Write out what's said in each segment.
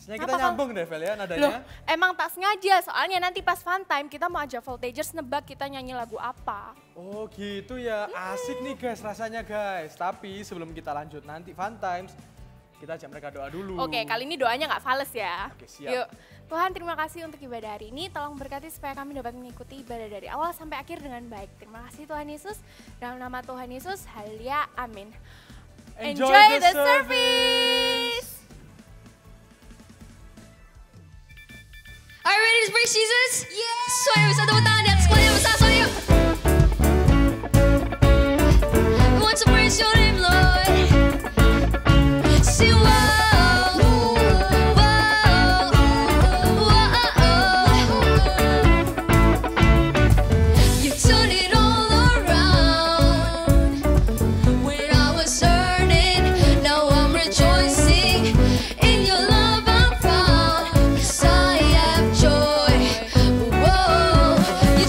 Sebenarnya kita nyambung deh Vel ya nadanya. Loh, emang tak sengaja, soalnya nanti pas fun time kita mau ajak Voltagers nebak kita nyanyi lagu apa. Oh gitu ya, asik nih guys rasanya guys. Tapi sebelum kita lanjut nanti fun times, kita ajak mereka doa dulu. Oke, kali ini doanya nggak fales ya. Oke, siap. Yuk, Tuhan terima kasih untuk ibadah hari ini. Tolong berkati supaya kami dapat mengikuti ibadah dari awal sampai akhir dengan baik. Terima kasih Tuhan Yesus. Dalam nama Tuhan Yesus, haleluya, amin. Enjoy the service! Are you ready to praise Jesus? Yeah! Suara besar tepuk tangan di atas kepala yang besar, suara yuk! We want to praise your name, Lord. Say wow, wow, wow. You turn it all around. When I was hurting, now I'm rejoicing. In your love I'm found, 'cause I have joy. Whoa, you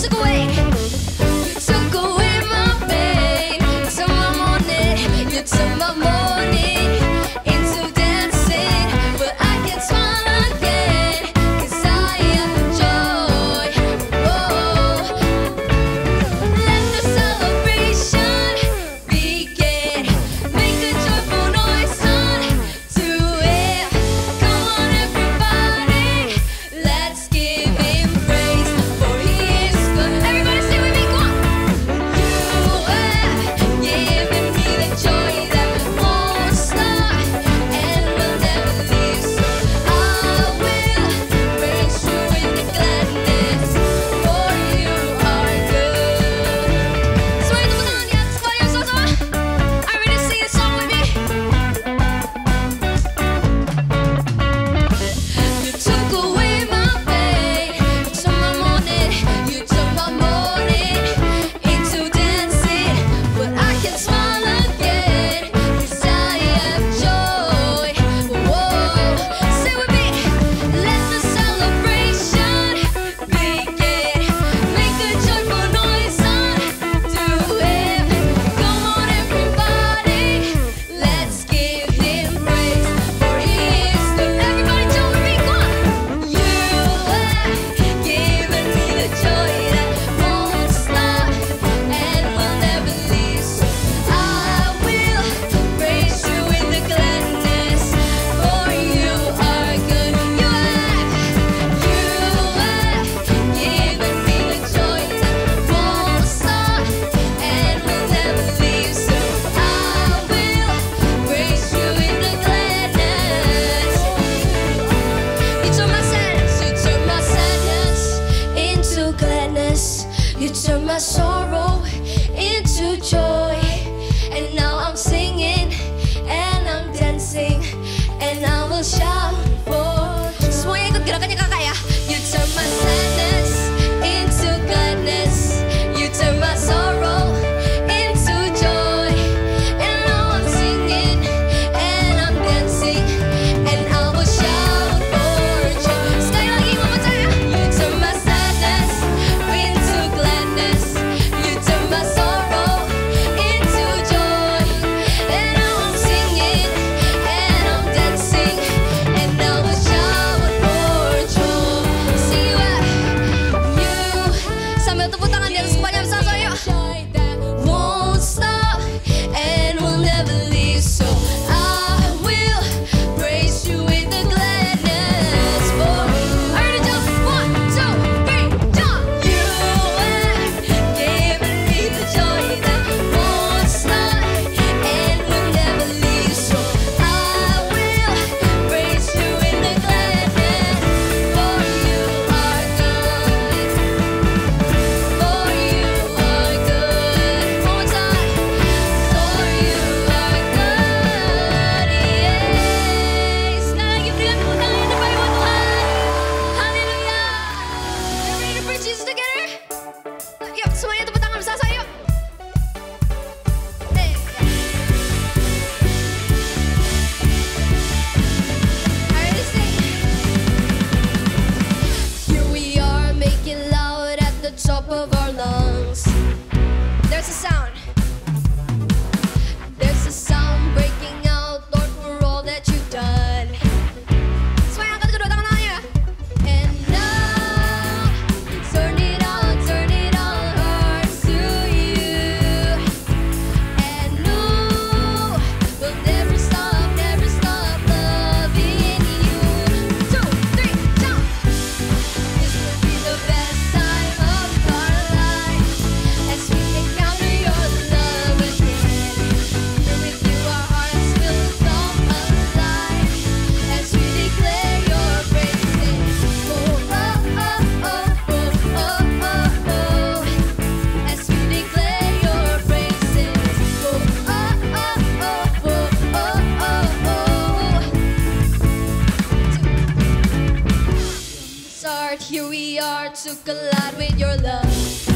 to collide with your love.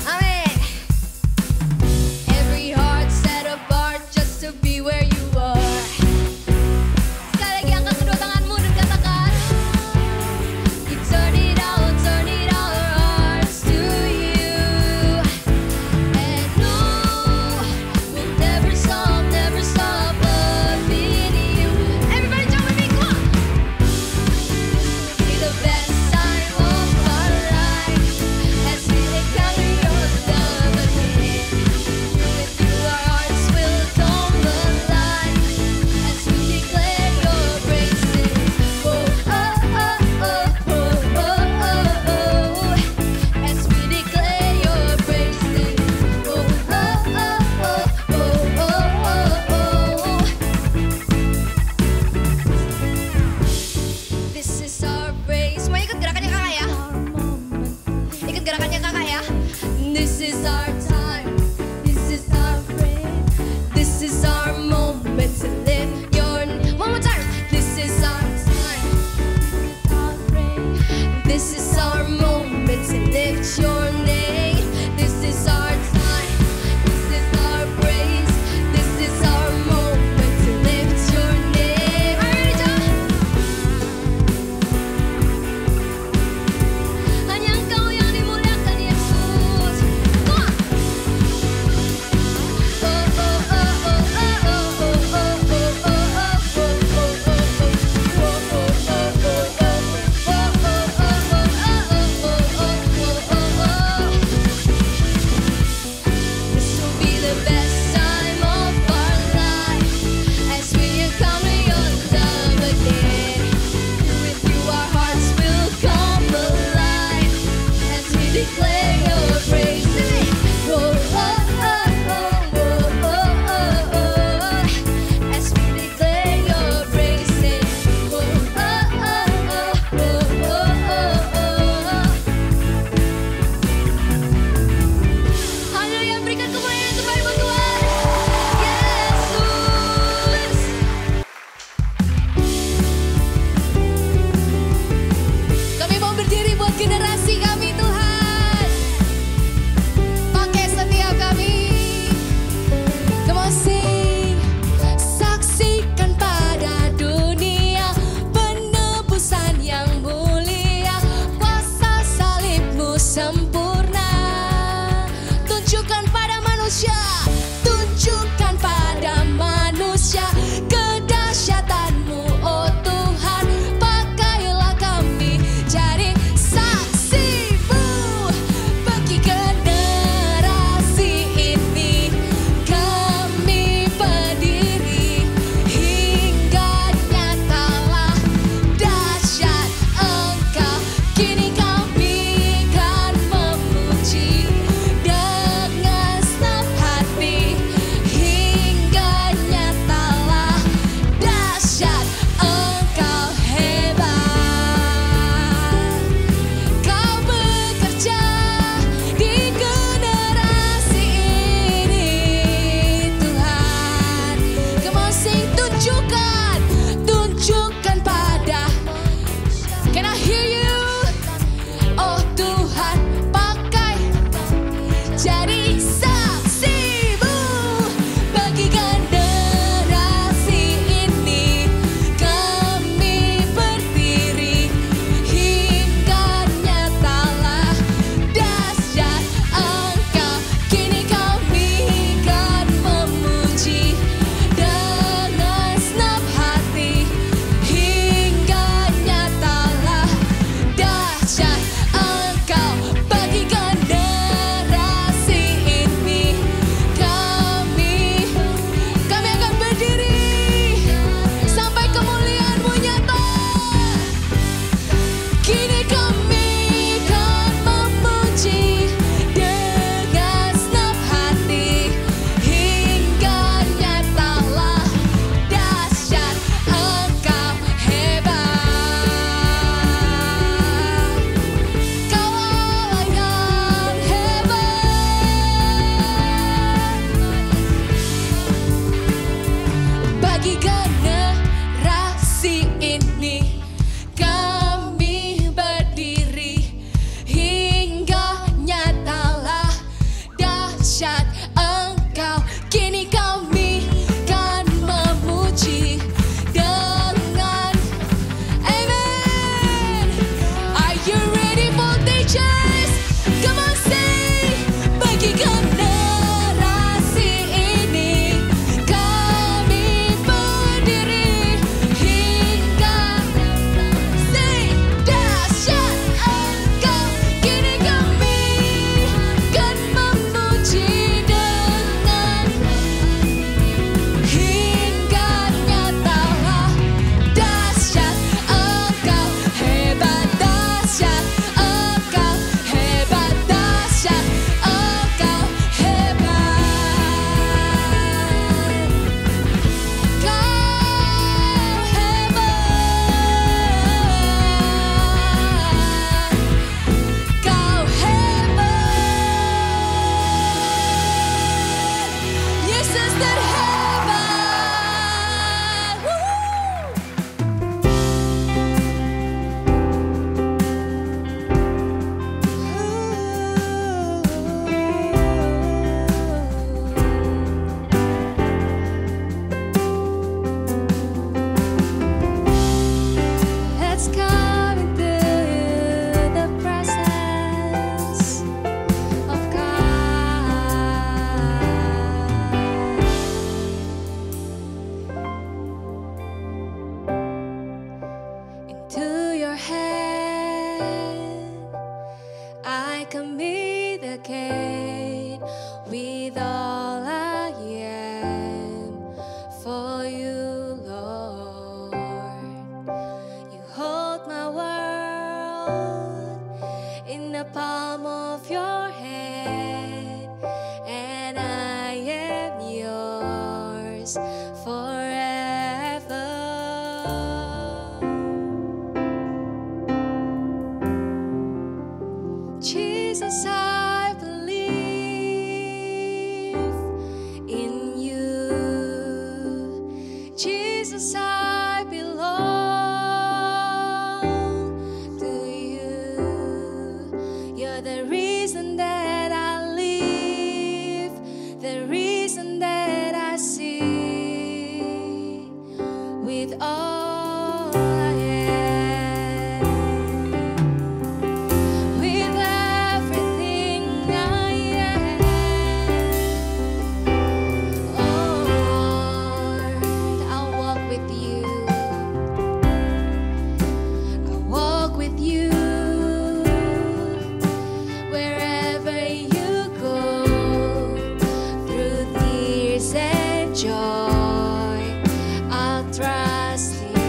Amen. Every heart set apart just to be where you are. Sekali lagi angkat kedua tanganmu dan katakan, you turn it our hearts to you. And no, we'll never stop loving you. Everybody jump with me, come on. Be the best time of our for you, Lord. You hold my world in the palm of your hand, and I am yours forever. Jesus, I believe in you. Jesus, I belong to you. You're the reason that I live, the reason that I see with all I am, with everything I am. Oh Lord, I'll walk with you. I'll walk with you wherever you go, through tears and joy. I'll trust in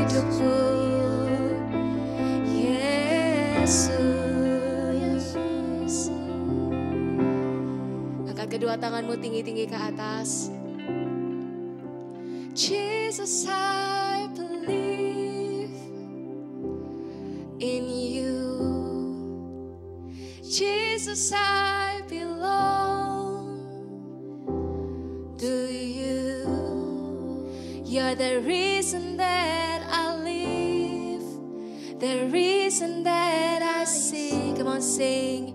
hidupku, Yesus. Angkat kedua tanganmu tinggi-tinggi ke atas. Jesus, I believe in you. Jesus, I belong to you. You're the reason that I live, the reason that I sing. Come on, sing.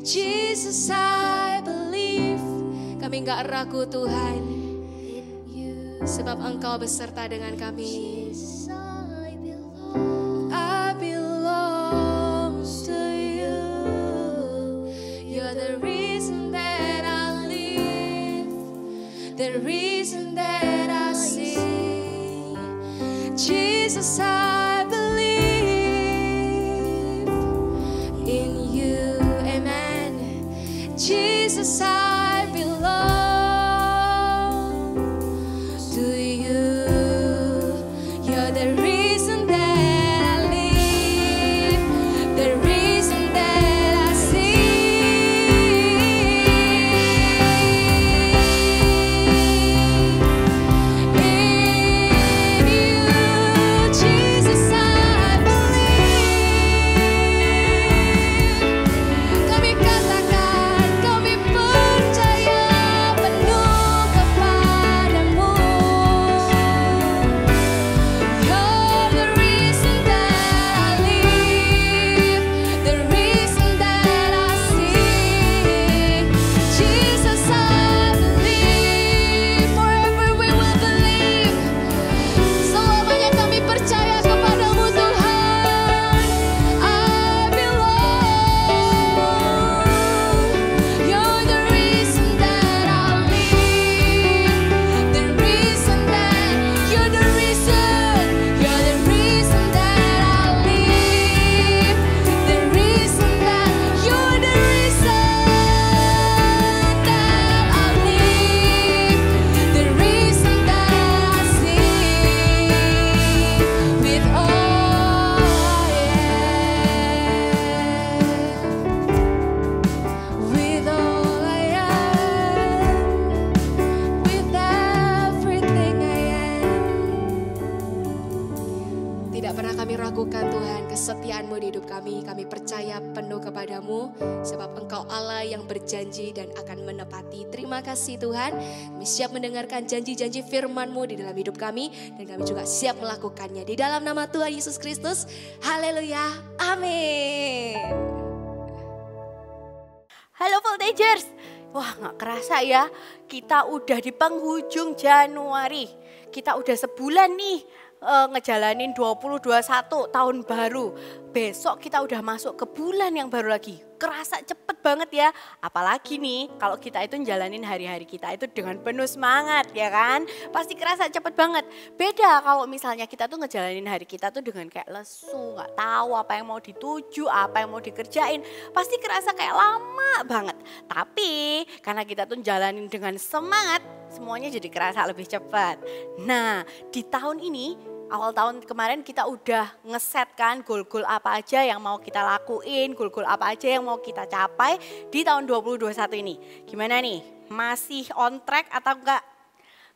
Jesus, I believe. Kami gak ragu Tuhan, sebab Engkau beserta dengan kami. I belong to you. You're the reason that I live, the reason that I sing. Jesus, I believe in you. Amen. Jesus, I belong to you. You're the reason that I live, the reason that I sing. In you, Jesus, I believe. Kami katakan, kami percaya penuh kepadamu. You're the reason that I live, the reason that I sing. Jesus, I believe, forever we will believe. Selamanya kami percaya kepadamu Tuhan. I belong. You're the reason that I live, the reason that you're the reason that I live, the reason that you're the reason that I live, the reason that I sing with all I am, with all I am, with everything I am. Tidak pernah kami ragukan Tuhan kesetiaan-Mu di hidup kami. Kami percaya penuh kepadamu sebab Engkau Allah yang berjanji dan akan menepati. Terima kasih Tuhan. Kami siap mendengarkan janji-janji firman-Mu di dalam hidup kami dan kami juga siap melakukannya. Di dalam nama Tuhan Yesus Kristus. Haleluya. Amin. Halo Voltagers, wah gak kerasa ya, kita udah di penghujung Januari. Kita udah sebulan nih ngejalanin 2021 tahun baru. Besok kita udah masuk ke bulan yang baru lagi. Kerasa cepet banget ya, apalagi nih kalau kita itu ngejalanin hari-hari kita itu dengan penuh semangat ya kan. Pasti kerasa cepet banget. Beda kalau misalnya kita tuh ngejalanin hari kita tuh dengan kayak lesu, gak tahu apa yang mau dituju, apa yang mau dikerjain. Pasti kerasa kayak lama banget. Tapi karena kita tuh jalanin dengan semangat, semuanya jadi kerasa lebih cepat. Nah di tahun ini, awal tahun kemarin kita udah ngeset kan goal-goal apa aja yang mau kita lakuin, goal-goal apa aja yang mau kita capai di tahun 2021 ini. Gimana nih? Masih on track atau enggak?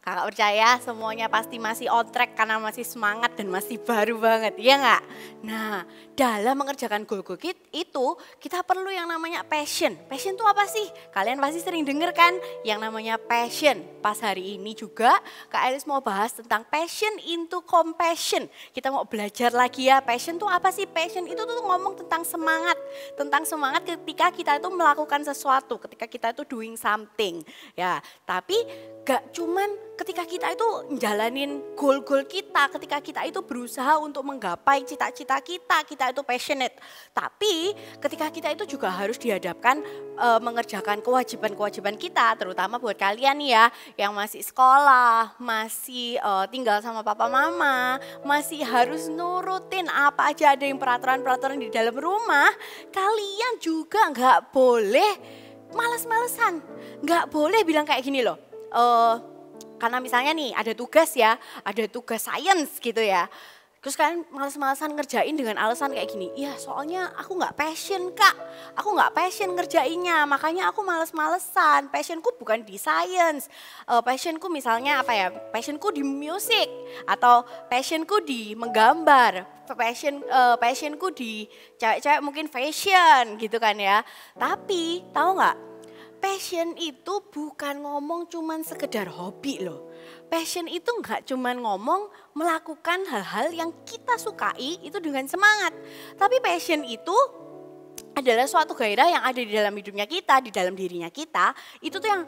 Kakak percaya semuanya pasti masih on track karena masih semangat dan masih baru banget, ya enggak? Nah, dalam mengerjakan goal-goal itu kita perlu yang namanya passion. Passion itu apa sih? Kalian pasti sering denger kan yang namanya passion. Pas hari ini juga Kak Elis mau bahas tentang passion into compassion. Kita mau belajar lagi ya, passion itu apa sih? Passion itu tuh ngomong tentang semangat. Tentang semangat ketika kita itu melakukan sesuatu, ketika kita itu doing something. Ya, tapi gak cuman ketika kita itu jalanin goal-goal kita, ketika kita itu berusaha untuk menggapai cita-cita kita, kita itu passionate. Tapi ketika kita itu juga harus dihadapkan mengerjakan kewajiban-kewajiban kita, terutama buat kalian nih ya, yang masih sekolah, masih tinggal sama papa mama, masih harus nurutin apa aja ada yang peraturan-peraturan di dalam rumah, kalian juga nggak boleh males-malesan, nggak boleh bilang kayak gini loh. Karena misalnya nih ada tugas ya, ada tugas sains gitu ya. Terus kalian males-malesan ngerjain dengan alasan kayak gini, ya soalnya aku nggak passion kak, aku nggak passion ngerjainnya, makanya aku males-malesan, passionku bukan di science, passionku misalnya apa ya, passionku di musik, atau passionku di menggambar, passionku di cewek-cewek mungkin fashion gitu kan ya. Tapi tahu nggak, passion itu bukan ngomong cuman sekedar hobi loh. Passion itu nggak cuman ngomong melakukan hal-hal yang kita sukai itu dengan semangat. Tapi passion itu adalah suatu gairah yang ada di dalam hidupnya kita, di dalam dirinya kita. Itu tuh yang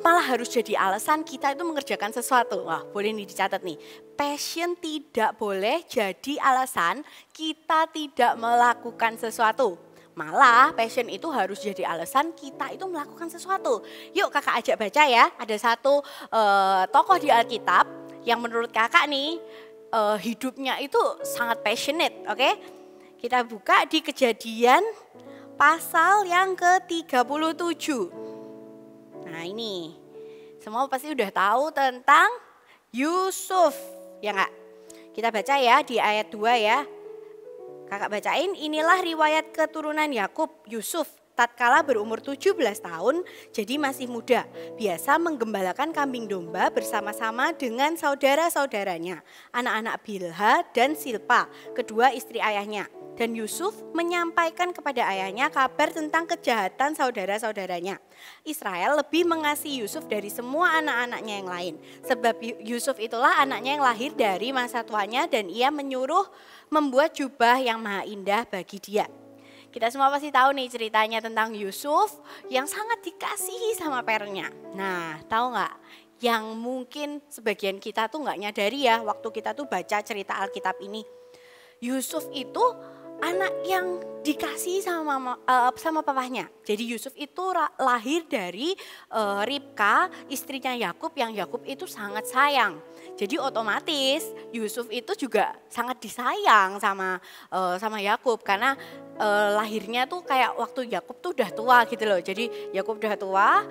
malah harus jadi alasan kita itu mengerjakan sesuatu. Wah, boleh nih dicatat nih. Passion tidak boleh jadi alasan kita tidak melakukan sesuatu. Malah passion itu harus jadi alasan kita itu melakukan sesuatu. Yuk kakak ajak baca ya, ada satu tokoh di Alkitab yang menurut kakak nih hidupnya itu sangat passionate, oke? Kita buka di Kejadian pasal yang ke-37. Nah ini, semua pasti udah tahu tentang Yusuf, ya enggak? Kita baca ya di ayat 2 ya. Kakak bacain, inilah riwayat keturunan Yakub, Yusuf, tatkala berumur 17 tahun, jadi masih muda. Biasa menggembalakan kambing domba bersama-sama dengan saudara-saudaranya, anak-anak Bilha dan Silpa, kedua istri ayahnya. Dan Yusuf menyampaikan kepada ayahnya kabar tentang kejahatan saudara-saudaranya. Israel lebih mengasihi Yusuf dari semua anak-anaknya yang lain. Sebab Yusuf itulah anaknya yang lahir dari masa tuanya dan ia menyuruh membuat jubah yang maha indah bagi dia. Kita semua pasti tahu nih ceritanya tentang Yusuf yang sangat dikasihi sama parentnya. Nah, tahu nggak? Yang mungkin sebagian kita tuh nggak nyadari ya waktu kita tuh baca cerita Alkitab ini. Yusuf itu anak yang dikasihi sama papahnya. Jadi Yusuf itu lahir dari Ribka, istrinya Yakub, yang Yakub itu sangat sayang. Jadi otomatis Yusuf itu juga sangat disayang sama Yakub karena lahirnya tuh kayak waktu Yakub tuh udah tua gitu loh. Jadi Yakub udah tua,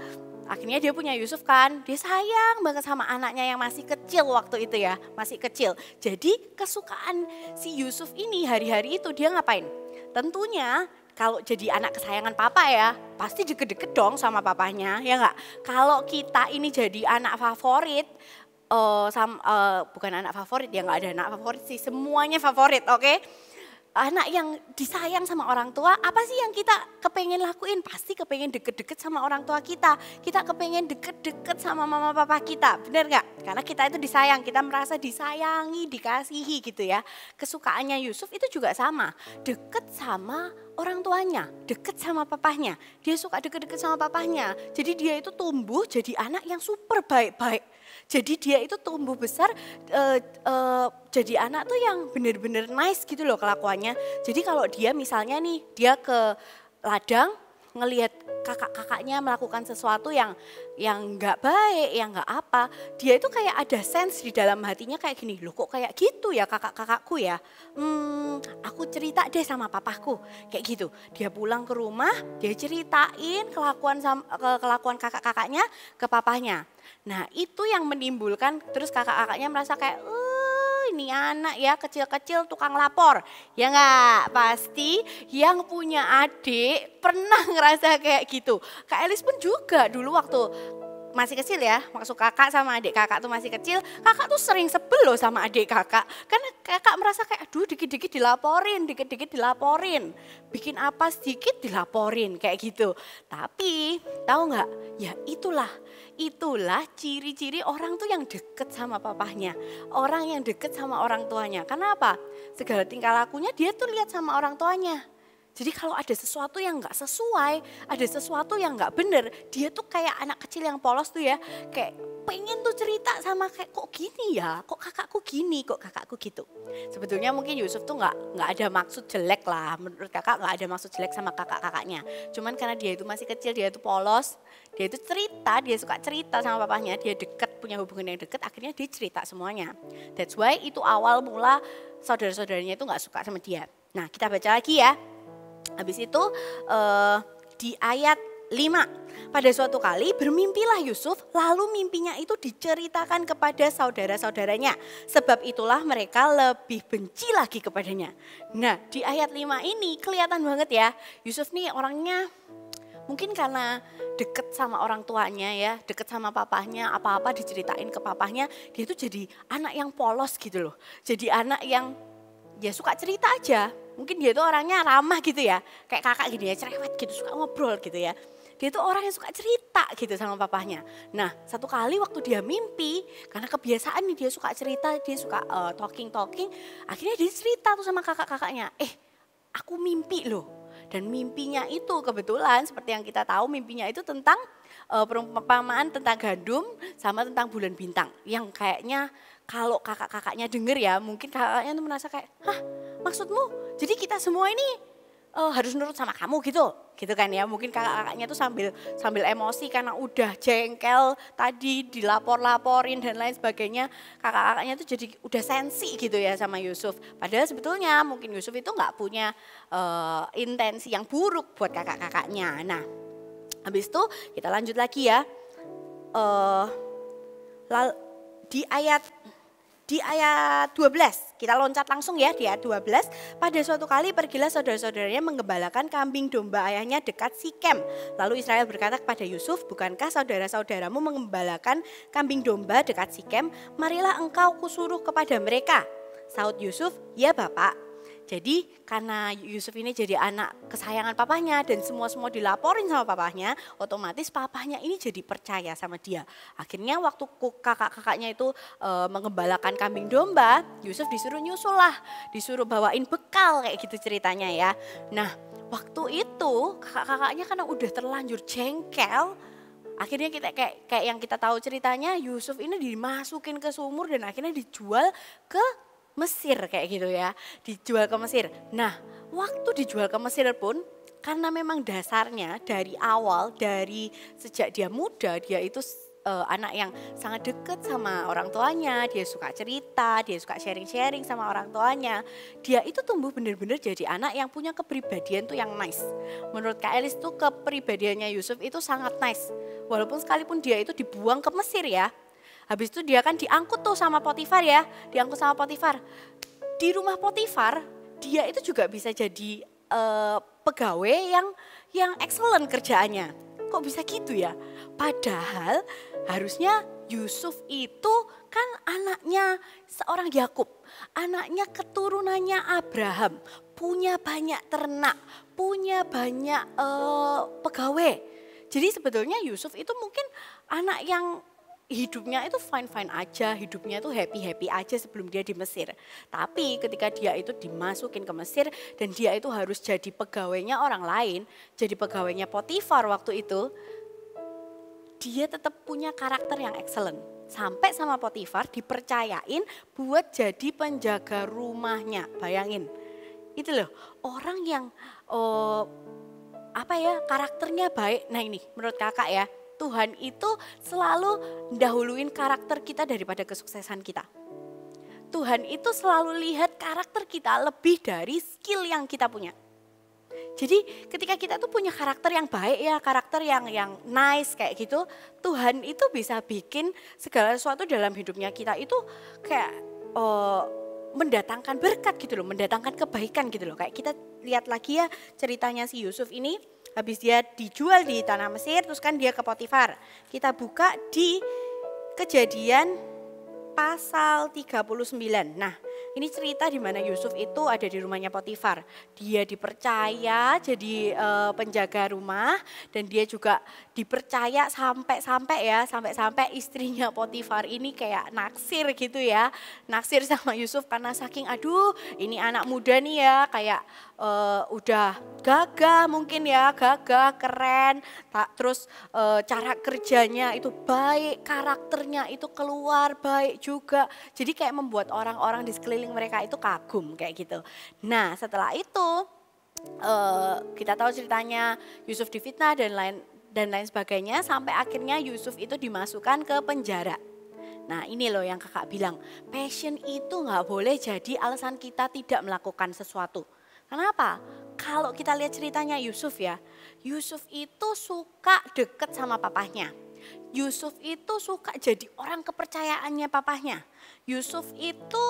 akhirnya dia punya Yusuf kan, dia sayang banget sama anaknya yang masih kecil waktu itu ya, masih kecil. Jadi kesukaan si Yusuf ini hari-hari itu dia ngapain? Tentunya kalau jadi anak kesayangan papa ya, pasti deket-deket dong sama papanya, ya enggak? Kalau kita ini jadi anak favorit, bukan anak favorit ya, enggak ada anak favorit sih, semuanya favorit, oke? Anak yang disayang sama orang tua, apa sih yang kita kepengen lakuin? Pasti kepengen deket-deket sama orang tua kita. Kita kepengen deket-deket sama mama papa kita, bener gak? Karena kita itu disayang, kita merasa disayangi, dikasihi gitu ya. Kesukaannya Yusuf itu juga sama, deket sama orang tuanya, deket sama papahnya. Dia suka deket-deket sama papahnya, jadi dia itu tumbuh jadi anak yang super baik-baik. Jadi dia itu tumbuh besar jadi anak tuh yang bener-bener nice gitu loh kelakuannya. Jadi kalau dia misalnya nih dia ke ladang ngelihat kakak-kakaknya melakukan sesuatu yang nggak baik, yang nggak apa, dia itu kayak ada sense di dalam hatinya kayak gini, loh kok kayak gitu ya kakak-kakakku ya, aku cerita deh sama papaku, kayak gitu. Dia pulang ke rumah, dia ceritain kelakuan kakak-kakaknya ke papahnya. Nah itu yang menimbulkan terus kakak-kakaknya merasa kayak, ini anak ya kecil-kecil tukang lapor. Ya enggak, pasti yang punya adik pernah ngerasa kayak gitu. Kak Elis pun juga dulu waktu masih kecil ya, maksud kakak sama adik kakak tuh masih kecil, kakak tuh sering sebel loh sama adik kakak. Karena kakak merasa kayak aduh dikit-dikit dilaporin, bikin apa sedikit dilaporin kayak gitu. Tapi tahu nggak, ya itulah ciri-ciri orang tuh yang deket sama papahnya, orang yang deket sama orang tuanya. Karena apa? Segala tingkah lakunya dia tuh lihat sama orang tuanya. Jadi kalau ada sesuatu yang nggak sesuai, ada sesuatu yang nggak bener, dia tuh kayak anak kecil yang polos tuh ya, kayak pengen tuh cerita sama kayak kok gini ya, kok kakakku gini, kok kakakku gitu. Sebetulnya mungkin Yusuf tuh nggak ada maksud jelek lah, menurut kakak nggak ada maksud jelek sama kakak-kakaknya. Cuman karena dia itu masih kecil, dia itu polos, dia itu cerita, dia suka cerita sama papahnya, dia deket, punya hubungan yang deket, akhirnya dia cerita semuanya. That's why itu awal mula saudara-saudaranya itu nggak suka sama dia. Nah kita baca lagi ya. Habis itu di ayat 5. Pada suatu kali bermimpilah Yusuf, lalu mimpinya itu diceritakan kepada saudara-saudaranya. Sebab itulah mereka lebih benci lagi kepadanya. Nah, di ayat 5 ini kelihatan banget ya, Yusuf nih orangnya mungkin karena deket sama orang tuanya ya, deket sama papahnya, apa-apa diceritain ke papahnya, dia tuh jadi anak yang polos gitu loh. Jadi anak yang ya suka cerita aja. Mungkin dia tuh orangnya ramah gitu ya, kayak kakak gini ya, cerewet gitu, suka ngobrol gitu ya. Dia tuh orang yang suka cerita gitu sama papahnya. Nah, satu kali waktu dia mimpi, karena kebiasaan nih dia suka cerita, dia suka talking, akhirnya dia cerita tuh sama kakak-kakaknya, aku mimpi loh. Dan mimpinya itu kebetulan seperti yang kita tahu, mimpinya itu tentang perumpamaan tentang gandum sama tentang bulan bintang. Yang kayaknya kalau kakak-kakaknya denger ya, mungkin kakaknya tuh merasa kayak, hah maksudmu jadi kita semua ini harus nurut sama kamu gitu kan ya. Mungkin kakak-kakaknya tuh sambil emosi karena udah jengkel tadi dilapor-laporin dan lain sebagainya. Kakak-kakaknya tuh jadi udah sensi gitu ya sama Yusuf. Padahal sebetulnya mungkin Yusuf itu nggak punya intensi yang buruk buat kakak-kakaknya. Nah, habis itu kita lanjut lagi ya. Di ayat 12, kita loncat langsung ya di ayat 12. Pada suatu kali pergilah saudara-saudaranya menggembalakan kambing domba ayahnya dekat Sikem. Lalu Israel berkata kepada Yusuf, bukankah saudara-saudaramu menggembalakan kambing domba dekat Sikem? Marilah engkau kusuruh kepada mereka. Sahut Yusuf, ya Bapak. Jadi karena Yusuf ini jadi anak kesayangan papahnya dan semua dilaporin sama papahnya, otomatis papahnya ini jadi percaya sama dia. Akhirnya waktu kakak-kakaknya itu mengembalakan kambing domba, Yusuf disuruh nyusul lah, disuruh bawain bekal kayak gitu ceritanya ya. Nah, waktu itu kakak-kakaknya karena udah terlanjur jengkel, akhirnya kita kayak yang kita tahu ceritanya, Yusuf ini dimasukin ke sumur dan akhirnya dijual ke Mesir kayak gitu ya, dijual ke Mesir. Nah, waktu dijual ke Mesir pun karena memang dasarnya dari awal, dari sejak dia muda, dia itu anak yang sangat dekat sama orang tuanya, dia suka cerita, dia suka sharing-sharing sama orang tuanya. Dia itu tumbuh benar-benar jadi anak yang punya kepribadian tuh yang nice. Menurut Kak Elis tuh kepribadiannya Yusuf itu sangat nice. Walaupun sekalipun dia itu dibuang ke Mesir ya. Habis itu dia kan diangkut tuh sama Potifar ya, diangkut sama Potifar. Di rumah Potifar dia itu juga bisa jadi pegawai yang excellent kerjaannya. Kok bisa gitu ya? Padahal harusnya Yusuf itu kan anaknya seorang Yakub, anaknya keturunannya Abraham, punya banyak ternak, punya banyak pegawai. Jadi sebetulnya Yusuf itu mungkin anak yang hidupnya itu fine-fine aja, hidupnya itu happy-happy aja sebelum dia di Mesir. Tapi ketika dia itu dimasukin ke Mesir dan dia itu harus jadi pegawainya orang lain, jadi pegawainya Potifar waktu itu, dia tetap punya karakter yang excellent. Sampai sama Potifar dipercayain buat jadi penjaga rumahnya, bayangin. Itu loh, orang yang karakternya baik. Nah ini menurut kakak ya, Tuhan itu selalu dahuluin karakter kita daripada kesuksesan kita. Tuhan itu selalu lihat karakter kita lebih dari skill yang kita punya. Jadi ketika kita tuh punya karakter yang baik ya, karakter yang nice kayak gitu, Tuhan itu bisa bikin segala sesuatu dalam hidupnya kita itu kayak mendatangkan berkat gitu loh, mendatangkan kebaikan gitu loh. Kayak kita lihat lagi ya ceritanya si Yusuf ini. Habis dia dijual di tanah Mesir, terus kan dia ke Potifar. Kita buka di Kejadian pasal 39. Nah, ini cerita di mana Yusuf itu ada di rumahnya Potifar. Dia dipercaya jadi penjaga rumah dan dia juga dipercaya sampai istrinya Potifar ini kayak naksir gitu ya. Naksir sama Yusuf karena saking aduh ini anak muda nih ya kayak udah gagah mungkin ya, gagah, keren. Terus cara kerjanya itu baik, karakternya itu keluar baik juga. Jadi kayak membuat orang-orang di sekeliling mereka itu kagum kayak gitu. Nah setelah itu kita tahu ceritanya Yusuf difitnah dan lain sebagainya sampai akhirnya Yusuf itu dimasukkan ke penjara. Nah ini loh yang kakak bilang, passion itu gak boleh jadi alasan kita tidak melakukan sesuatu. Kenapa? kalau kita lihat ceritanya Yusuf ya, Yusuf itu suka deket sama papahnya. Yusuf itu suka jadi orang kepercayaannya papahnya. Yusuf itu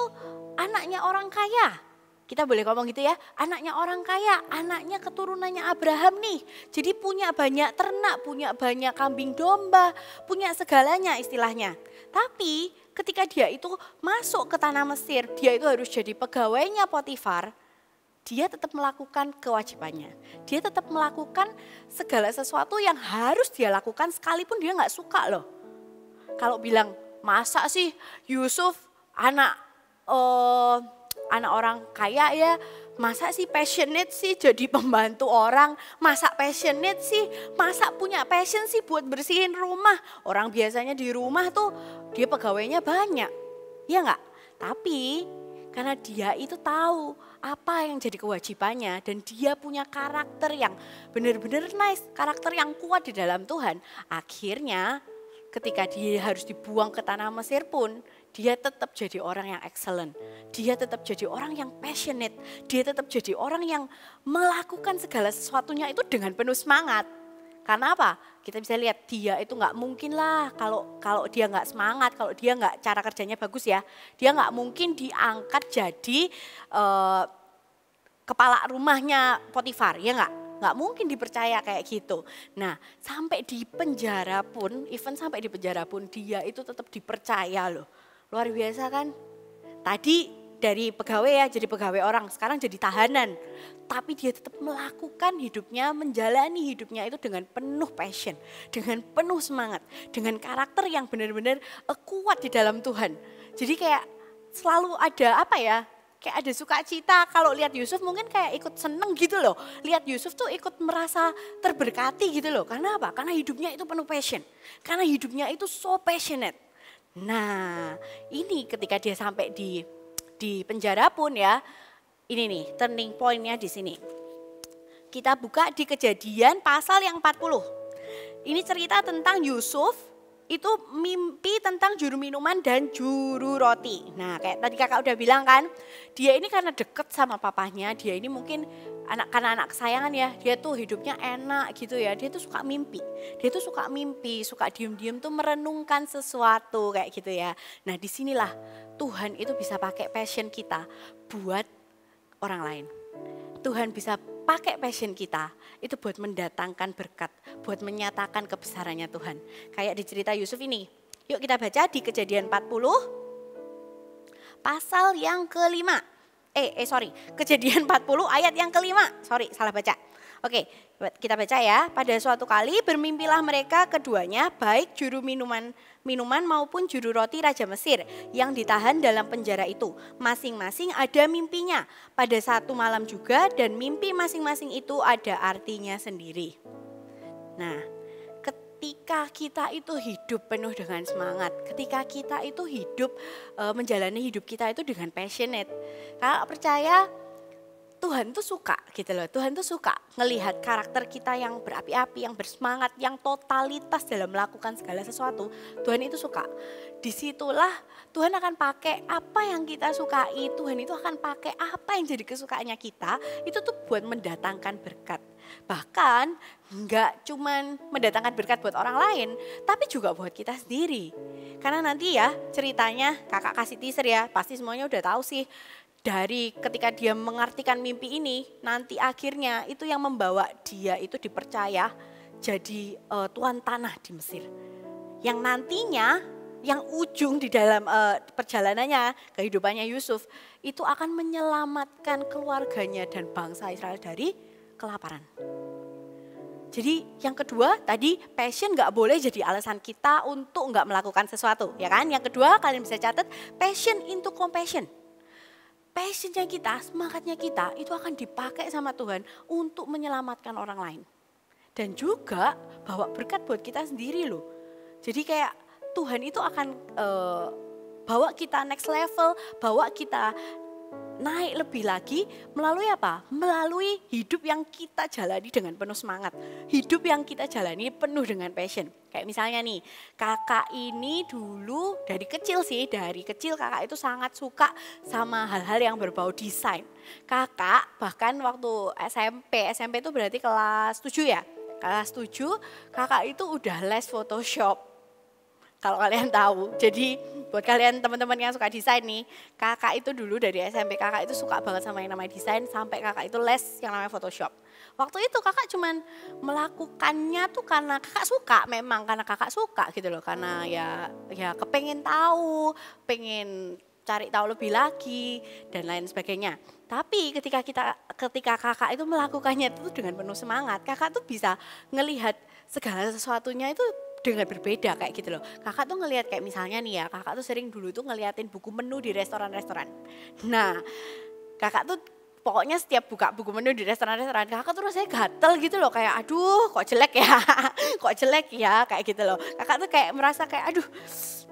anaknya orang kaya. Kita boleh ngomong gitu ya, anaknya orang kaya, anaknya keturunannya Abraham nih. Jadi punya banyak ternak, punya banyak kambing domba, punya segalanya istilahnya. Tapi ketika dia itu masuk ke tanah Mesir, dia itu harus jadi pegawainya Potifar. Dia tetap melakukan kewajibannya. Dia tetap melakukan segala sesuatu yang harus dia lakukan sekalipun dia nggak suka loh. Kalau bilang, masa sih Yusuf anak orang kaya ya, masa sih passionate sih jadi pembantu orang, masa passionate sih, masa punya passion sih buat bersihin rumah. Orang biasanya di rumah tuh dia pegawainya banyak, ya enggak? Tapi karena dia itu tahu apa yang jadi kewajibannya dan dia punya karakter yang benar-benar nice, karakter yang kuat di dalam Tuhan. Akhirnya ketika dia harus dibuang ke tanah Mesir pun, dia tetap jadi orang yang excellent. Dia tetap jadi orang yang passionate. Dia tetap jadi orang yang melakukan segala sesuatunya itu dengan penuh semangat. Karena apa? Kita bisa lihat dia itu nggak mungkin lah kalau dia nggak semangat, kalau dia nggak cara kerjanya bagus ya. Dia nggak mungkin diangkat jadi kepala rumahnya Potifar, ya nggak? Nggak mungkin dipercaya kayak gitu. Nah, sampai di penjara pun, even sampai di penjara pun dia itu tetap dipercaya loh. Luar biasa kan? Tadi dari pegawai ya, jadi pegawai orang, sekarang jadi tahanan. Tapi dia tetap melakukan hidupnya, menjalani hidupnya itu dengan penuh passion, dengan penuh semangat, dengan karakter yang benar-benar kuat di dalam Tuhan. Jadi kayak selalu ada apa ya, kayak ada sukacita. Kalau lihat Yusuf mungkin kayak ikut seneng gitu loh. Lihat Yusuf tuh ikut merasa terberkati gitu loh. Karena apa? Karena hidupnya itu penuh passion. Karena hidupnya itu so passionate. Nah, ini ketika dia sampai di penjara pun ya, ini nih turning point-nya di sini. Kita buka di Kejadian pasal yang 40. Ini cerita tentang Yusuf, itu mimpi tentang juru minuman dan juru roti. Nah, kayak tadi kakak udah bilang kan, dia ini karena deket sama papahnya, dia ini mungkin karena anak kesayangan ya, dia tuh hidupnya enak gitu ya, dia tuh suka mimpi. Dia tuh suka mimpi, suka diem-diem tuh merenungkan sesuatu kayak gitu ya. Nah, disinilah Tuhan itu bisa pakai passion kita buat orang lain. Tuhan bisa pakai passion kita itu buat mendatangkan berkat, buat menyatakan kebesarannya Tuhan. Kayak di cerita Yusuf ini. Yuk kita baca di Kejadian 40 pasal yang kelima. Kejadian 40 ayat yang kelima. Salah baca. Oke, kita baca ya. Pada suatu kali bermimpilah mereka keduanya, baik juru minuman maupun juru roti Raja Mesir yang ditahan dalam penjara itu. Masing-masing ada mimpinya pada satu malam juga, dan mimpi masing-masing itu ada artinya sendiri. Nah, ketika kita itu hidup penuh dengan semangat, ketika kita itu hidup menjalani hidup kita itu dengan passionate, kalau percaya Tuhan tuh suka gitu loh. Tuhan tuh suka ngelihat karakter kita yang berapi-api, yang bersemangat, yang totalitas dalam melakukan segala sesuatu. Tuhan itu suka. Disitulah Tuhan akan pakai apa yang kita sukai. Tuhan itu akan pakai apa yang jadi kesukaannya kita. Itu tuh buat mendatangkan berkat. Bahkan enggak cuman mendatangkan berkat buat orang lain, tapi juga buat kita sendiri. Karena nanti ya ceritanya kakak kasih teaser ya, pasti semuanya udah tahu sih. Dari ketika dia mengartikan mimpi ini, nanti akhirnya itu yang membawa dia itu dipercaya jadi tuan tanah di Mesir. Yang nantinya, yang ujung di dalam perjalanannya, kehidupannya Yusuf, itu akan menyelamatkan keluarganya dan bangsa Israel dari kelaparan. Jadi yang kedua tadi, passion gak boleh jadi alasan kita untuk gak melakukan sesuatu, ya kan? Yang kedua kalian bisa catat, passion into compassion. Passionnya kita, semangatnya kita itu akan dipakai sama Tuhan untuk menyelamatkan orang lain. Dan juga bawa berkat buat kita sendiri loh. Jadi kayak Tuhan itu akan bawa kita next level, bawa kita naik lebih lagi melalui apa? Melalui hidup yang kita jalani dengan penuh semangat. Hidup yang kita jalani penuh dengan passion. Kayak misalnya nih, kakak ini dulu dari kecil kakak itu sangat suka sama hal-hal yang berbau desain. Kakak bahkan waktu SMP itu berarti kelas 7 ya. Kelas 7 kakak itu udah les Photoshop. Kalau kalian tahu, jadi buat kalian teman-teman yang suka desain nih, kakak itu dulu dari SMP kakak itu suka banget sama yang namanya desain sampai kakak itu les yang namanya Photoshop. Waktu itu kakak cuman melakukannya tuh karena kakak suka, memang karena kakak suka gitu loh, karena ya kepengen tahu, pengen cari tahu lebih lagi dan lain sebagainya. Tapi ketika kakak itu melakukannya itu dengan penuh semangat, kakak tuh bisa ngelihat segala sesuatunya itu dengan berbeda kayak gitu loh. Kakak tuh ngelihat kayak misalnya nih ya, kakak tuh sering dulu tuh ngeliatin buku menu di restoran-restoran. Nah, kakak tuh pokoknya setiap buka buku menu di restoran-restoran, kakak tuh rasanya gatel gitu loh, kayak aduh kok jelek ya, kok jelek ya kayak gitu loh. Kakak tuh kayak merasa kayak aduh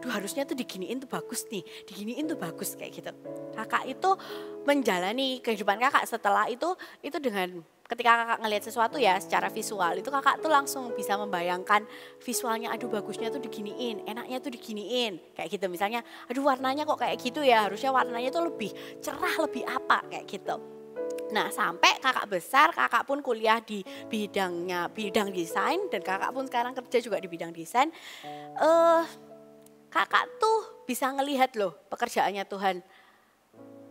harusnya tuh diginiin tuh bagus nih, diginiin tuh bagus kayak gitu. Kakak itu menjalani kehidupan kakak setelah itu dengan ketika kakak ngelihat sesuatu ya secara visual itu kakak tuh langsung bisa membayangkan visualnya, aduh bagusnya tuh diginiin, enaknya tuh diginiin kayak gitu. Misalnya aduh warnanya kok kayak gitu ya, harusnya warnanya tuh lebih cerah, lebih apa kayak gitu. Nah sampai kakak besar, kakak pun kuliah di bidang desain dan kakak pun sekarang kerja juga di bidang desain. Kakak tuh bisa ngelihat loh pekerjaannya Tuhan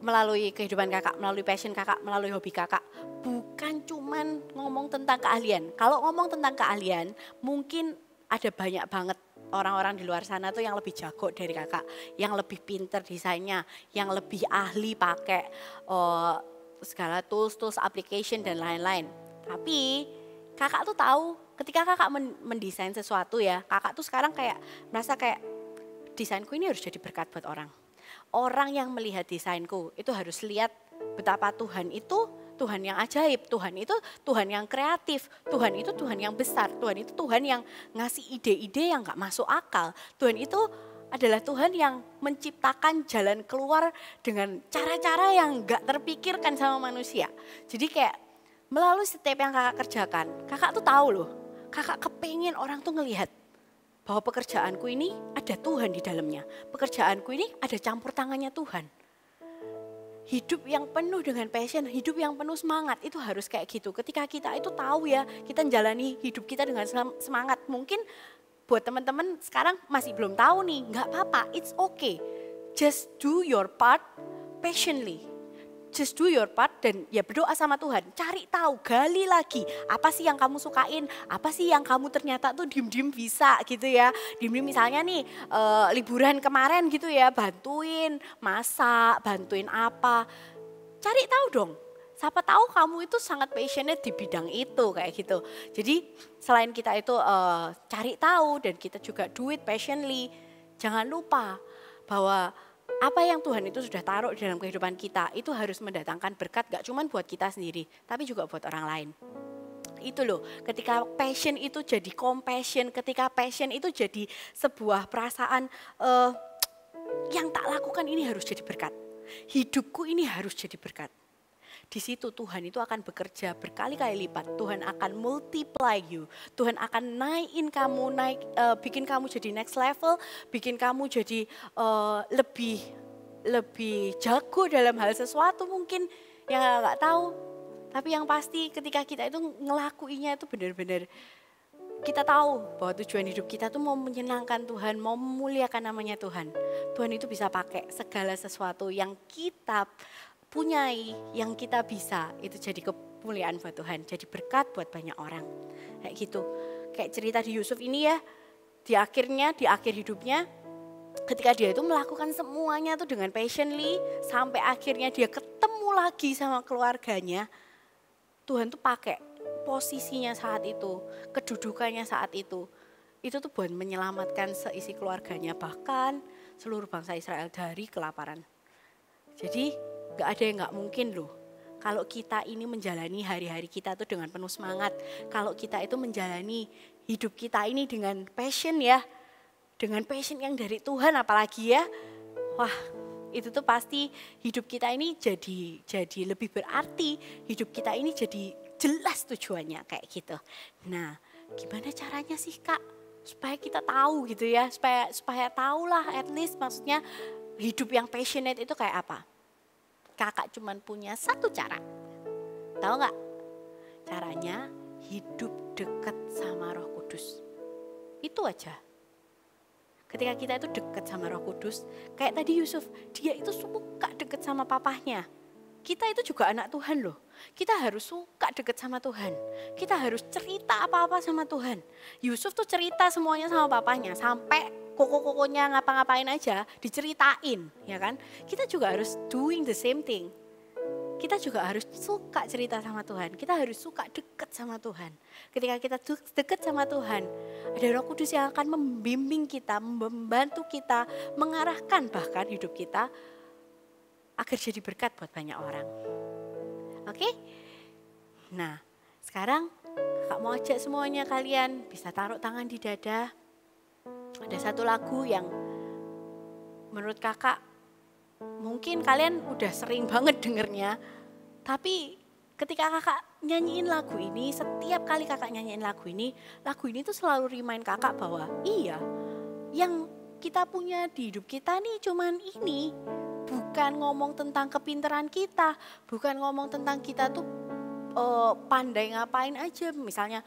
melalui kehidupan kakak, melalui passion kakak, melalui hobi kakak. Bukan cuman ngomong tentang keahlian. Kalau ngomong tentang keahlian, mungkin ada banyak banget orang-orang di luar sana tuh yang lebih jago dari kakak. Yang lebih pinter desainnya, yang lebih ahli pakai segala tools, application dan lain-lain. Tapi kakak tuh tahu ketika kakak mendesain sesuatu ya, kakak tuh sekarang kayak merasa kayak desainku ini harus jadi berkat buat orang. Orang yang melihat desainku itu harus lihat betapa Tuhan itu Tuhan yang ajaib, Tuhan itu Tuhan yang kreatif, Tuhan itu Tuhan yang besar, Tuhan itu Tuhan yang ngasih ide-ide yang gak masuk akal. Tuhan itu adalah Tuhan yang menciptakan jalan keluar dengan cara-cara yang gak terpikirkan sama manusia. Jadi kayak melalui setiap yang kakak kerjakan, kakak tuh tahu loh, kakak kepengen orang tuh ngelihat bahwa pekerjaanku ini ada Tuhan di dalamnya. Pekerjaanku ini ada campur tangannya Tuhan. Hidup yang penuh dengan passion, hidup yang penuh semangat itu harus kayak gitu. Ketika kita itu tahu ya, kita menjalani hidup kita dengan semangat. Mungkin buat teman-teman sekarang masih belum tahu nih, nggak apa-apa, it's okay. Just do your part passionately. Just do your part dan ya berdoa sama Tuhan. Cari tahu, gali lagi. Apa sih yang kamu sukain? Apa sih yang kamu ternyata tuh diem-diem bisa gitu ya. Diem-diem misalnya nih liburan kemarin gitu ya. Bantuin masak, bantuin apa. Cari tahu dong. Siapa tahu kamu itu sangat passionate di bidang itu kayak gitu. Jadi selain kita itu cari tahu dan kita juga do it passionately. Jangan lupa bahwa apa yang Tuhan itu sudah taruh dalam kehidupan kita itu harus mendatangkan berkat gak cuma buat kita sendiri tapi juga buat orang lain. Itu loh, ketika passion itu jadi compassion, ketika passion itu jadi sebuah perasaan yang tak lakukan ini harus jadi berkat. Hidupku ini harus jadi berkat. Di situ Tuhan itu akan bekerja berkali-kali lipat. Tuhan akan multiply you. Tuhan akan naikin kamu, bikin kamu jadi next level, bikin kamu jadi lebih jago dalam hal sesuatu mungkin yang nggak tahu. Tapi yang pasti ketika kita itu ngelakuinya itu benar-benar kita tahu bahwa tujuan hidup kita tuh mau menyenangkan Tuhan, mau memuliakan namanya Tuhan. Tuhan itu bisa pakai segala sesuatu yang kita punyai, yang kita bisa, itu jadi kemuliaan buat Tuhan, jadi berkat buat banyak orang. Kayak gitu. Kayak cerita di Yusuf ini ya, di akhir hidupnya, ketika dia itu melakukan semuanya tuh dengan passionately, sampai akhirnya dia ketemu lagi sama keluarganya, Tuhan tuh pakai posisinya saat itu, kedudukannya saat itu tuh buat menyelamatkan seisi keluarganya, bahkan seluruh bangsa Israel dari kelaparan. Jadi gak ada yang gak mungkin loh. Kalau kita ini menjalani hari-hari kita tuh dengan penuh semangat. Kalau kita itu menjalani hidup kita ini dengan passion ya. Dengan passion yang dari Tuhan apalagi ya. Wah Itu tuh pasti hidup kita ini jadi lebih berarti, hidup kita ini jadi jelas tujuannya kayak gitu. Nah, gimana caranya sih Kak? Supaya kita tahu gitu ya, supaya tahulah at least maksudnya hidup yang passionate itu kayak apa. Kakak cuman punya satu cara. Tahu nggak? Caranya hidup dekat sama Roh Kudus. Itu aja. Ketika kita itu dekat sama Roh Kudus, kayak tadi Yusuf, dia itu suka dekat sama papahnya. Kita itu juga anak Tuhan loh. Kita harus suka dekat sama Tuhan. Kita harus cerita apa-apa sama Tuhan. Yusuf tuh cerita semuanya sama papahnya, sampai koko-kokonya ngapa-ngapain aja diceritain, ya kan? Kita juga harus doing the same thing. Kita juga harus suka cerita sama Tuhan. Kita harus suka dekat sama Tuhan. Ketika kita dekat sama Tuhan, ada Roh Kudus yang akan membimbing kita, membantu kita, mengarahkan bahkan hidup kita agar jadi berkat buat banyak orang. Oke? Nah, sekarang Kak mau ajak semuanya kalian bisa taruh tangan di dada. Ada satu lagu yang menurut Kakak mungkin kalian udah sering banget dengernya, tapi ketika Kakak nyanyiin lagu ini, setiap kali Kakak nyanyiin lagu ini tuh selalu remind Kakak bahwa iya, yang kita punya di hidup kita nih cuman ini. Bukan ngomong tentang kepintaran kita, bukan ngomong tentang kita tuh pandai ngapain aja, misalnya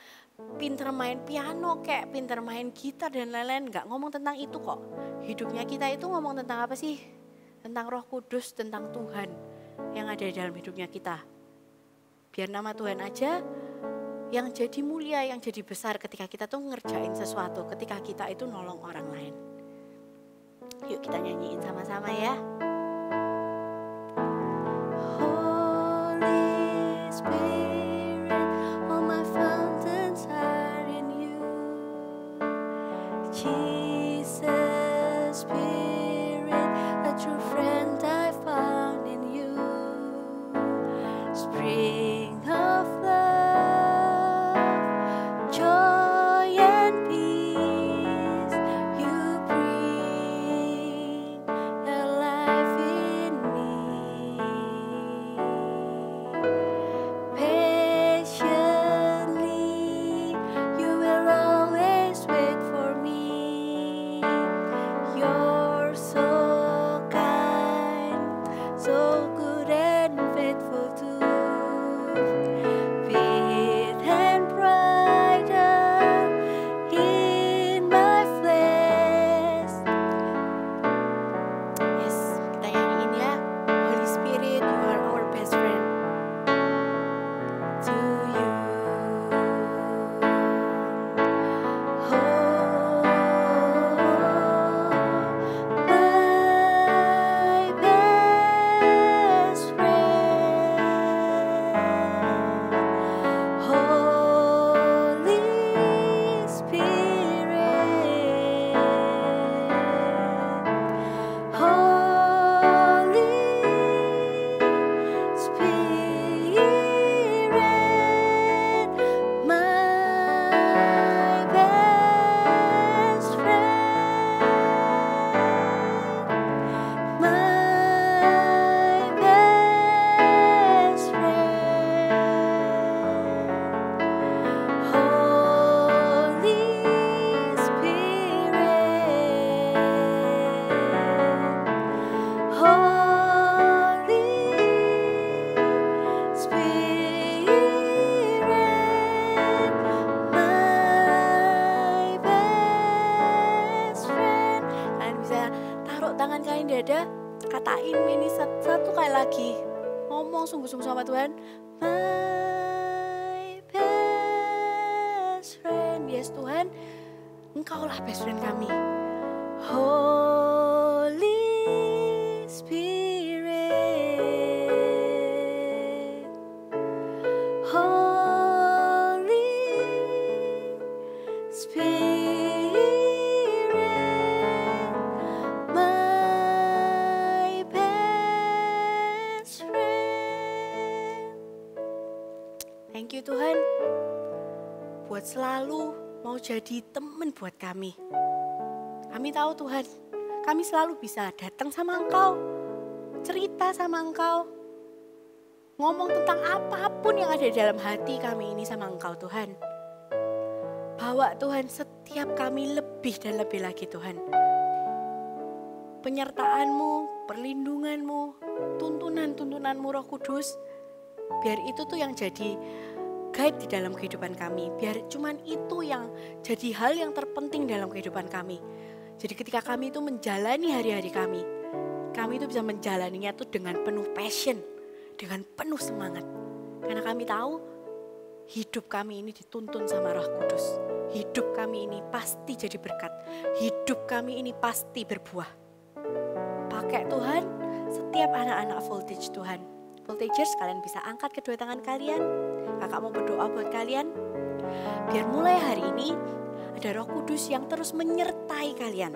pinter main piano kayak pinter main gitar dan lain-lain, nggak ngomong tentang itu kok. Hidupnya kita itu ngomong tentang apa sih? Tentang Roh Kudus, tentang Tuhan yang ada di dalam hidupnya kita. Biar nama Tuhan aja yang jadi mulia, yang jadi besar ketika kita tuh ngerjain sesuatu, ketika kita itu nolong orang lain. Yuk kita nyanyiin sama-sama ya. Holy Spirit, all my fountains are in you. Jesus, Spirit, a true friend I found in you. Spring of love, joy and peace, you bring a life in me. Patiently, you will always wait for me. You're so kind, so good and faithful too. Fit and brighter in my flesh. Yes, kita nyanyiin ya. Holy Spirit, you are our best friend. To you. Oh, my best friend. Holy Spirit. Holy Spirit, my best friend, my best friend. Holy Spirit, Holy Spirit, my best friend. Kalian bisa taruh tangan kalian di dada, katain ini satu kali lagi. Ngomong sungguh-sungguh sama Tuhan. My best friend. Yes Tuhan, Engkaulah best friend kami. Holy Spirit, Holy Spirit, my best friend. Thank you Tuhan, buat selalu mau jadi teman buat kami. Kami tahu Tuhan, kami selalu bisa datang sama Engkau, cerita sama Engkau. Ngomong tentang apapun yang ada di dalam hati kami ini sama Engkau Tuhan. Bawa Tuhan setiap kami lebih dan lebih lagi Tuhan. Penyertaan-Mu, perlindungan-Mu, tuntunan-tuntunan-Mu Roh Kudus. Biar itu tuh yang jadi guide di dalam kehidupan kami. Biar cuman itu yang jadi hal yang terpenting dalam kehidupan kami. Jadi ketika kami itu menjalani hari-hari kami itu bisa menjalaninya tuh dengan penuh passion, dengan penuh semangat. Karena kami tahu hidup kami ini dituntun sama Roh Kudus. Hidup kami ini pasti jadi berkat. Hidup kami ini pasti berbuah. Pakai Tuhan setiap anak-anak Voltage Tuhan. Voltagers, kalian bisa angkat kedua tangan kalian. Kakak mau berdoa buat kalian. Biar mulai hari ini ada Roh Kudus yang terus menyertai kalian.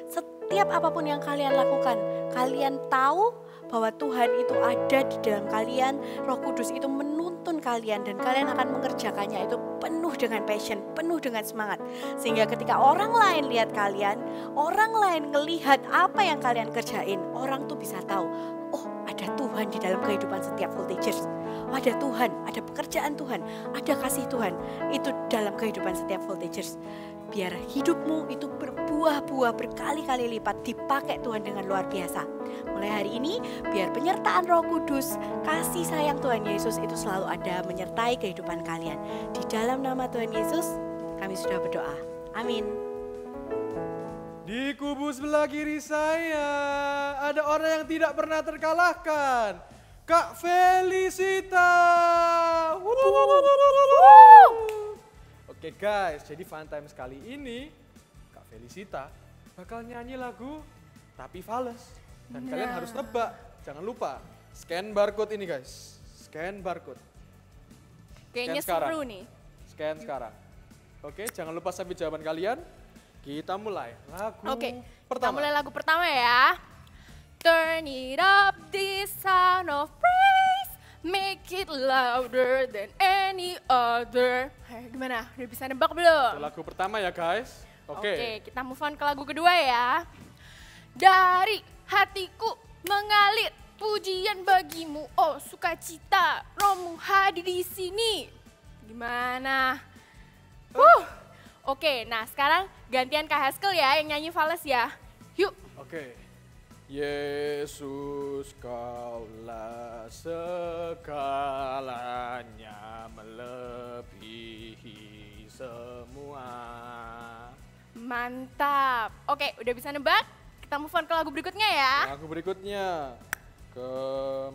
Setiap apapun yang kalian lakukan, kalian tahu bahwa Tuhan itu ada di dalam kalian. Roh Kudus itu menuntun kalian dan kalian akan mengerjakannya itu penuh dengan passion, penuh dengan semangat. Sehingga ketika orang lain lihat kalian, orang lain ngelihat apa yang kalian kerjain, orang tuh bisa tahu, oh ada Tuhan di dalam kehidupan setiap Voltagers. Oh, ada Tuhan, ada pekerjaan Tuhan, ada kasih Tuhan. Itu dalam kehidupan setiap Voltagers. Biar hidupmu itu berbuah-buah berkali-kali lipat dipakai Tuhan dengan luar biasa. Mulai hari ini biar penyertaan Roh Kudus, kasih sayang Tuhan Yesus itu selalu ada menyertai kehidupan kalian. Di dalam nama Tuhan Yesus kami sudah berdoa. Amin. Di kubu sebelah kiri saya ada orang yang tidak pernah terkalahkan. Kak Felicita. Oke guys, jadi Fun Times kali ini Kak Felicita bakal nyanyi lagu Tapi Fales. Dan kalian harus nebak, jangan lupa scan barcode ini guys. Scan barcode. Kayaknya sekarang. seru nih. Scan sekarang. Oke, jangan lupa sampai jawaban kalian. Kita mulai lagu Oke, kita pertama. mulai lagu pertama ya. Turn it up, this sound of praise. Make it louder than any other. Gimana? Udah bisa nebak belum? Itu lagu pertama ya guys. Oke, kita move on ke lagu kedua ya. Dari hatiku mengalir pujian bagimu, oh sukacita, rohmu hadir di sini. Gimana? Oke, nah sekarang gantian Kak Haskell ya yang nyanyi Fales ya. Yuk. Oke. Yesus kaulah segalanya melebihi semua. Mantap. Oke, udah bisa nebak? Kita move on ke lagu berikutnya ya. Lagu berikutnya. Kemanakah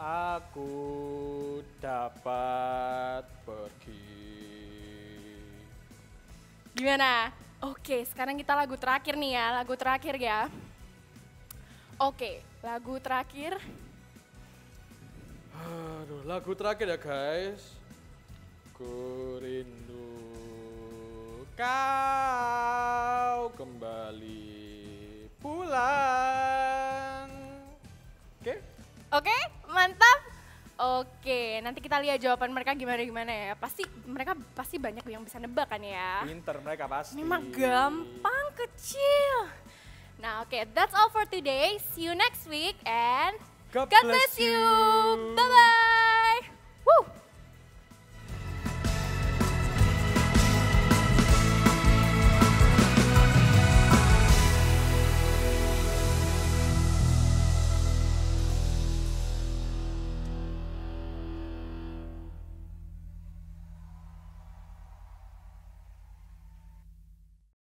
aku dapat pergi? Gimana? Oke, sekarang kita lagu terakhir nih ya, lagu terakhir ya. Oke, lagu terakhir. Aduh, lagu terakhir ya guys. Ku rindu kau kembali pulang. Oke? Oke, mantap. Oke, nanti kita lihat jawaban mereka gimana ya. Mereka pasti banyak yang bisa nebak kan ya. Pinter mereka pasti. Memang gampang kecil. Nah, oke, that's all for today. See you next week and God God bless you. Bye-bye.